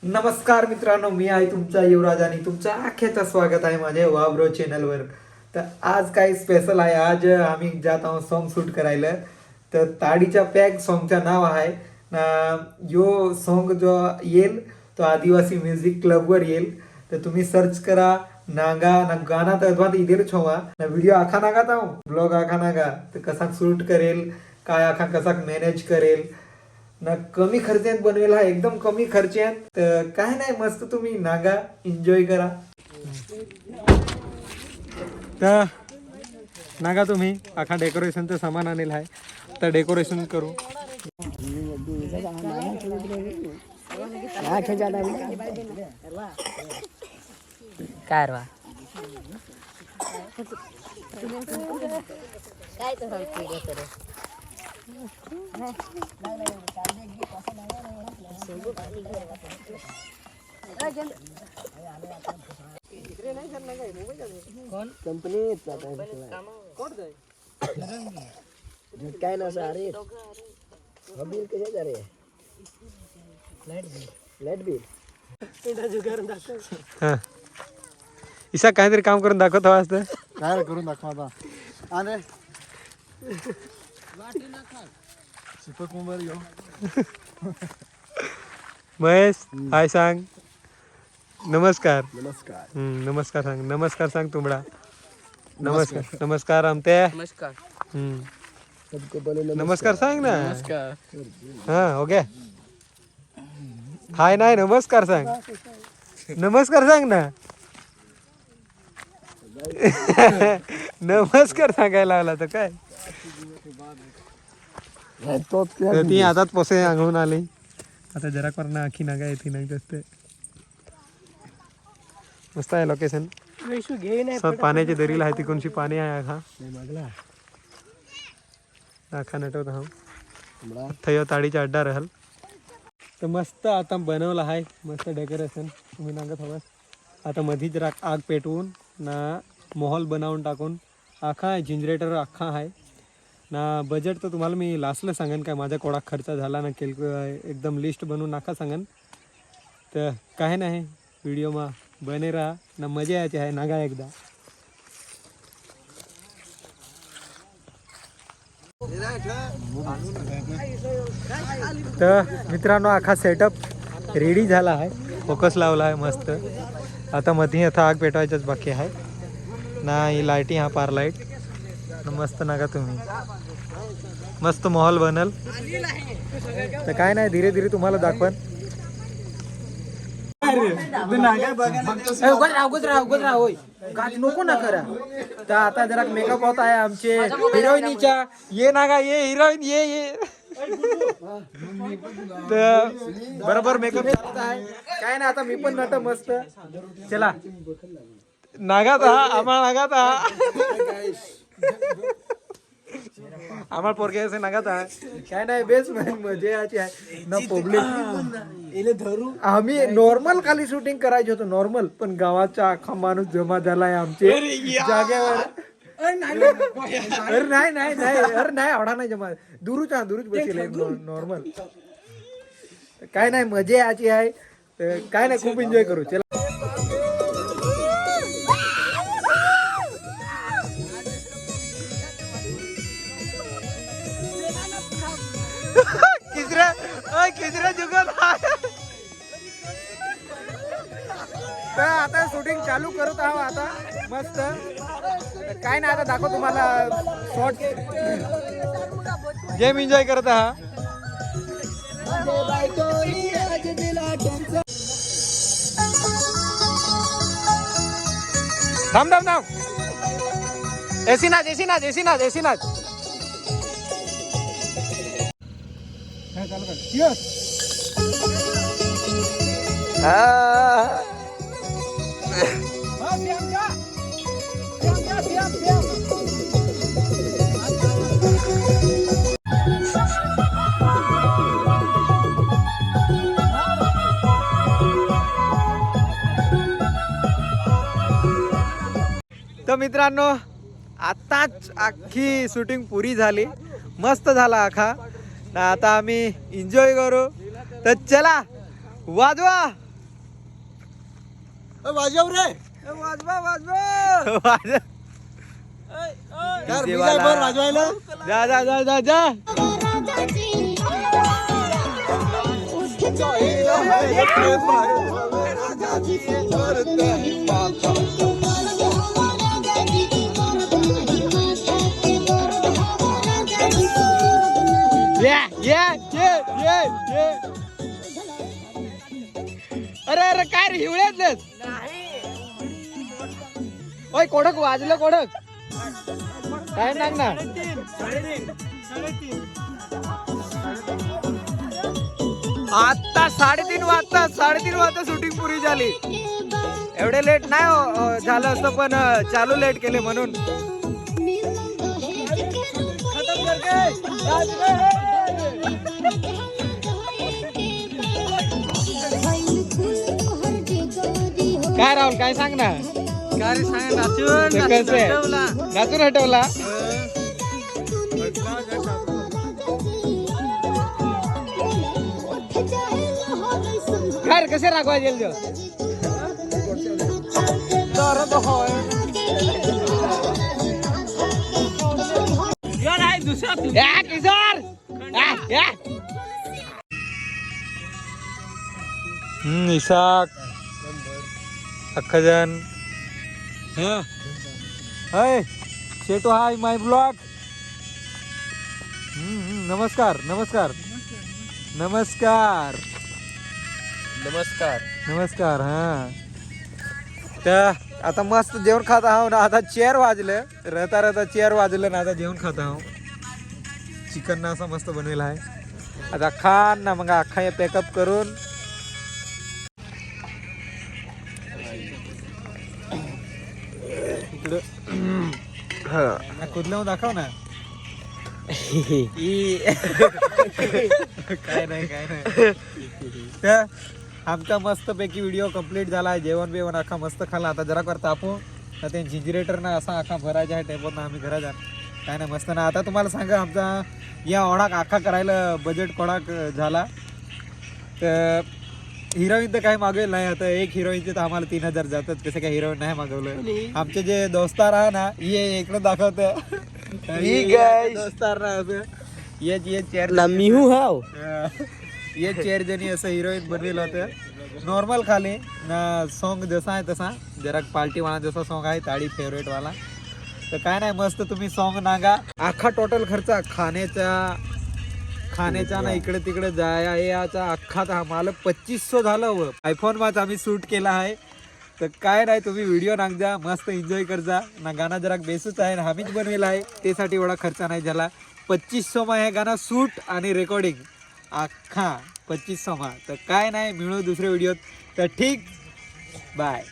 नमस्कार मित्रांनो, मी आहे तुमचा युवराज आणि तुमचं अख्याचं स्वागत आहे माझ्या वाब्रो चॅनलवर. तर आज काय स्पेशल आहे. आज आम्ही जात आहोत सॉन्ग शूट करायला. तर ताडीच्या पॅक सॉन्गचं नाव आहे ना. यो सॉन्ग जो येईल तो आदिवासी म्युझिक क्लबवर येईल. तर तुम्ही सर्च करा नागा ना गाना तर अथवा इधर छोवा ना व्हिडिओ आखा नागा था ब्लॉग आखा नागा तर कसा शूट करेल काय आखा कसा मॅनेज करेल ना. कमी खर्चात बनवेल हा, एकदम कमी खर्चात. तर काय नाही, मस्त तुम्ही नागा एन्जॉय करा. तर नागा तुम्ही आखा डेकोरेशनचं सामान आणेल आहे तर डेकोरेशन करू. काय रे काय तर कोण कंपनी काय ना अरे बिल कशा जा रे लाईट बिल इसा काहीतरी काम करून दाखवत हवा असतं. काय करून दाखवा आता आणि सुपक मुंबई येऊ महेश हाय सांग. नमस्कार. नमस्कार नमस्कार सांग. नमस्कार सांग तुमडा. नमस्कार. नमस्कार आमते. नमस्कार सबको बोले नमस्कार सांग ना. नमस्कार हा ओके. हाय नाही नमस्कार सांग. नमस्कार सांग ना. नमस्कार सांगायला लावला तर काय. तोच तर ती आताच पोसे अंगवून आली. आता जरा करणं आखी नागा येते नाही असते. मस्त आहे लोकेशन. पाण्याची दरील आहे तिकोणची पाणी आहे आखा आखा नटवत हा थयो ताडीचा अड्डा राहल. तर मस्त आता बनवलं आहे मस्त डेकोरेशन तुम्ही नागत हवं. आता मधीच राख आग पेटवून ना मोहल बनवून टाकून आखा आहे. जनरेटर अख्खा आहे ना. बजेट तर तुम्हाला मी लास्टला सांगेन काय माझा कोडा खर्च झाला ना. एकदम लिस्ट बनवून नाका सांगेन. तर काय नाही व्हिडिओमा बने राहा ना. मजा यायची आहे नागा एकदा. तर मित्रांनो आखा सेटअप रेडी झाला आहे. फोकस लावला आहे मस्त. आता मध्ये आता आग पेटवायचंच बाकी आहे ना. ही लाईटी हा पार लाईट मस्त नागा तुम्ही. मस्त माहोल बनल. तर काय नाही धीरे धीरे तुम्हाला दाखवन. नको ना करा. तर आता जरा मेकअप होत आहे आमचे हिरोईनीच्या. ये नागा ये हिरोईन ये. तर बरोबर मेकअप करत आहे. काय नाही आता मी पण नट मस्त. चला नागात हा आम्हाला नागात हा आम्हाला पोरगे असे नागात हा. काय नाही बेस मजा याची आहे ना. पब्लिक आम्ही नॉर्मल खाली शूटिंग करायचं होतं नॉर्मल. पण गावाचा अख्खा माणूस जमा झालाय आमचे जागेवर. अरे नाही आवडा नाही जमा. दुरूच बसेल नॉर्मल. काय नाही मजा याची आहे. काय नाही खूप एन्जॉय करू. चला किजरा जुगल. तर आता शूटिंग चालू करत आहोत आता मस्त. काय नाही आता दाखव तुम्हाला शॉर्ट. गेम एन्जॉय करत आहात. थांब. एसी नाच. तर मित्रांनो आताच अख्खी शूटिंग पुरी झाली. मस्त झाला आखा. आता आम्ही एन्जॉय करू. तर चला वाजवा. वाजव रे वाजवा वाजवा यार मी काय बरं वाजवायला जा जा जा जा जा अरे अरे काय रे हिवळ्यातलंच ओय कोडक वाजलं कोडक काय सांग ना आता 3:30 वाजता शूटिंग पुरी झाली एवढे लेट नाही झालं असतं पण चालू लेट केले म्हणून काय राहुल काय सांग ना काय सांग नाचून नाचून हटवला काय कसे राखवा जेल किशोर इसाक अख्खजन हाय शेटू हाय माय ब्लॉग नमस्कार नमस्कार नमस्कार नमस्कार नमस्कार हा तर आता मस्त जेवण खात आहो ना आता चेअर वाजलं रहता रहता चेअर वाजलं ना आता जेवण खात आहो चिकन ना असं मस्त बनवेल आहे आता खान ना मग अख्खा हे पॅकअप करून इकडं कुदल्यावर दाखव ना काय नाही तर आमचा मस्त पैकी व्हिडिओ कम्प्लीट झाला आहे जेवण बिवण अख्खा मस्त खाला आता जरा कर तापू तर ते जिंजिरेटर ना असा अख्खा भरायचा आहे टेपत ना आम्ही घरा जा काय नाही मस्त ना आता तुम्हाला सांगा आमचा या ओढाक अख्खा करायला बजेट कोडाक झाला तर हिरोईन तर काही मागवेल नाही आता एक हिरोईनचे तर आम्हाला 3,000 जातात कसं काय हिरोईन नाही मागवलं आमचे जे दोस्तार आहे ना ये इकडं दाखवत दोस्तार ना असं ये चेअर मिहू हाव ये चेअर जणी असं हिरोईन बनवेल होतं नॉर्मल खाली ना सॉन्ग जसा आहे तसा जरा पार्टी वाला जसा सॉन्ग आहे ताडी फेवरेट वाला तर काय नाही मस्त तुम्ही सॉन्ग नागा अख्खा टोटल खर्च खाण्याचा ना इकडे तिकडे जाया याचा अख्खा आम्हाला 2500 झालं व आयफोन माच आम्ही शूट केला आहे तर काय नाही तुम्ही व्हिडिओ नागजा मस्त एन्जॉय करजा ना गाणं जरा बेसूच आहे ना आम्हीच बनवेला आहे त्यासाठी एवढा खर्च नाही झाला 2500 मा हे गाणं शूट आणि रेकॉर्डिंग अख्खा 2500 मा तर काय नाही मिळू दुसऱ्या व्हिडिओत तर ठीक बाय